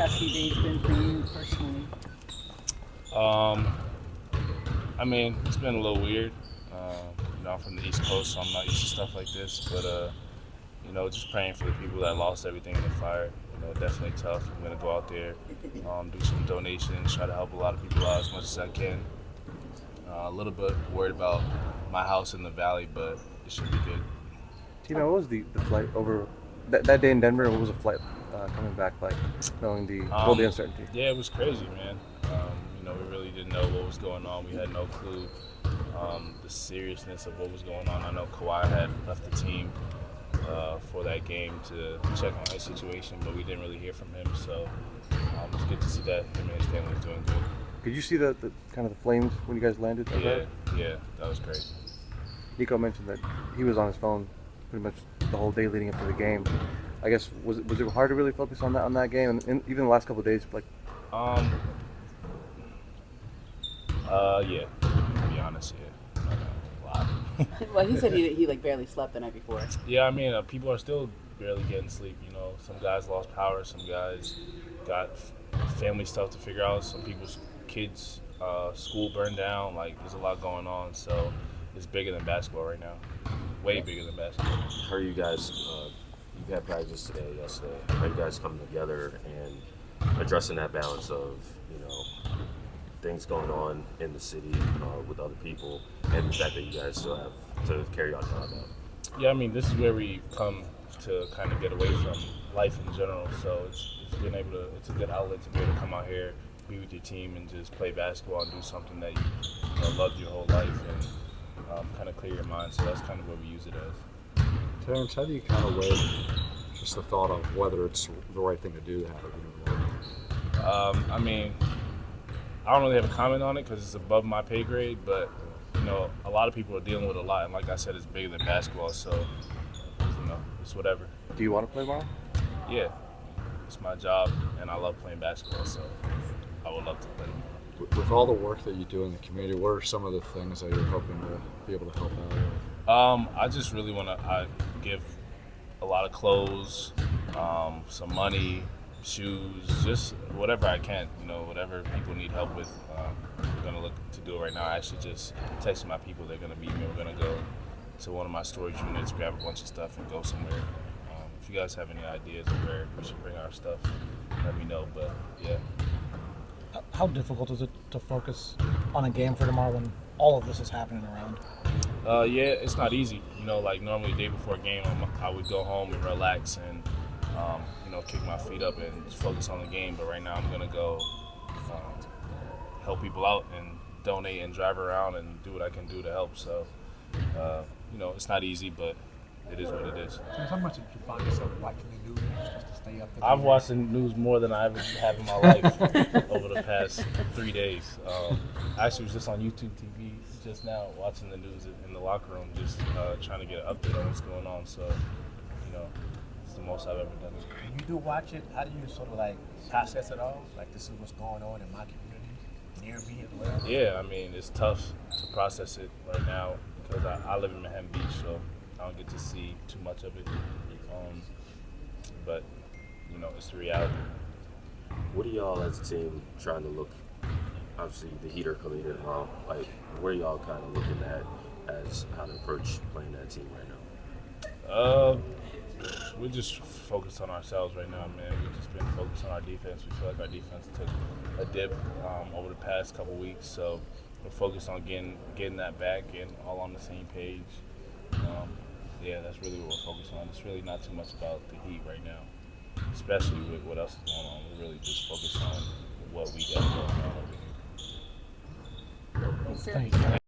past few days been for you personally? I mean, it's been a little weird. I'm from the East Coast, so I'm not used to stuff like this. But just praying for the people that lost everything in the fire. Definitely tough. I'm gonna go out there, do some donations, try to help a lot of people out as much as I can. A little bit worried about my house in the valley, but it should be good. Tina, what was the flight over that day in Denver? What was the flight coming back like, knowing all the uncertainty? Yeah, it was crazy, man. We really didn't know what was going on. We had no clue the seriousness of what was going on. I know Kawhi had left the team for that game to check on his situation, but we didn't really hear from him. So it was good to see that him and his family was doing good. Could you see the kind of the flames when you guys landed? Yeah, that was great. Nico mentioned that he was on his phone pretty much the whole day leading up to the game. I guess was it hard to really focus on that game, and even the last couple of days, like? Yeah. To be honest, yeah. A lot. Well, he said he like barely slept the night before. Yeah, I mean, people are still barely getting sleep. Some guys lost power. Some guys got family stuff to figure out. Some people's kids' school burned down. Like, there's a lot going on. So it's bigger than basketball right now. Way bigger than basketball. How are you guys? You had practice today, yesterday. How are you guys coming together and addressing that balance of things going on in the city with other people, and the fact that you guys still have to carry your job out? Yeah, I mean, this is where we come to kind of get away from life in general. So it's a good outlet to be able to come out here, be with your team, and just play basketball and do something that you loved your whole life, and kind of clear your mind. So that's kind of what we use it as. Terance, how do you kind of weigh just the thought of whether it's the right thing to do to have it? I mean, I don't really have a comment on it because it's above my pay grade, but a lot of people are dealing with a lot, and like I said, it's bigger than basketball, so it's whatever. Do you want to play tomorrow? Yeah, it's my job, and I love playing basketball, so I would love to play. With all the work that you do in the community, what are some of the things that you're hoping to be able to help out with? I just really want to give a lot of clothes, some money, shoes, just whatever I can, whatever people need help with. I'm going to look to do it right now. I actually just texted my people they're going to meet me. We're going to go to one of my storage units, grab a bunch of stuff, and go somewhere. If you guys have any ideas of where we should bring our stuff, let me know. But, yeah. How difficult is it to focus on a game for tomorrow when all of this is happening around? Yeah, it's not easy. Like normally the day before a game, I would go home and relax and, kick my feet up and just focus on the game. But right now I'm going to go help people out and donate and drive around and do what I can do to help. So, it's not easy, but it is what it is. How much did you find yourself watching the news just to stay up? I've watched the news more than I ever have in my life over the past 3 days. I actually was just on YouTube TV just now watching the news in the locker room, just trying to get an update on what's going on. So, it's the most I've ever done. When you do watch it, how do you sort of like process it all? Like, this is what's going on in my community, near me as well? Yeah, I mean, it's tough to process it right now because I live in Manhattan Beach, so I don't get to see too much of it. But, it's the reality. What are y'all as a team trying to look? Obviously, the Heat are coming in tomorrow. Like, where are y'all kind of looking at as how to approach playing that team right now? We're just focused on ourselves right now, man. We've just been focused on our defense. We feel like our defense took a dip over the past couple weeks, so we're focused on getting that back and all on the same page. Yeah, that's really what we're focused on. It's really not too much about the Heat right now, especially with what else is going on. We're really just focused on what we got going on over here. Thanks, sir.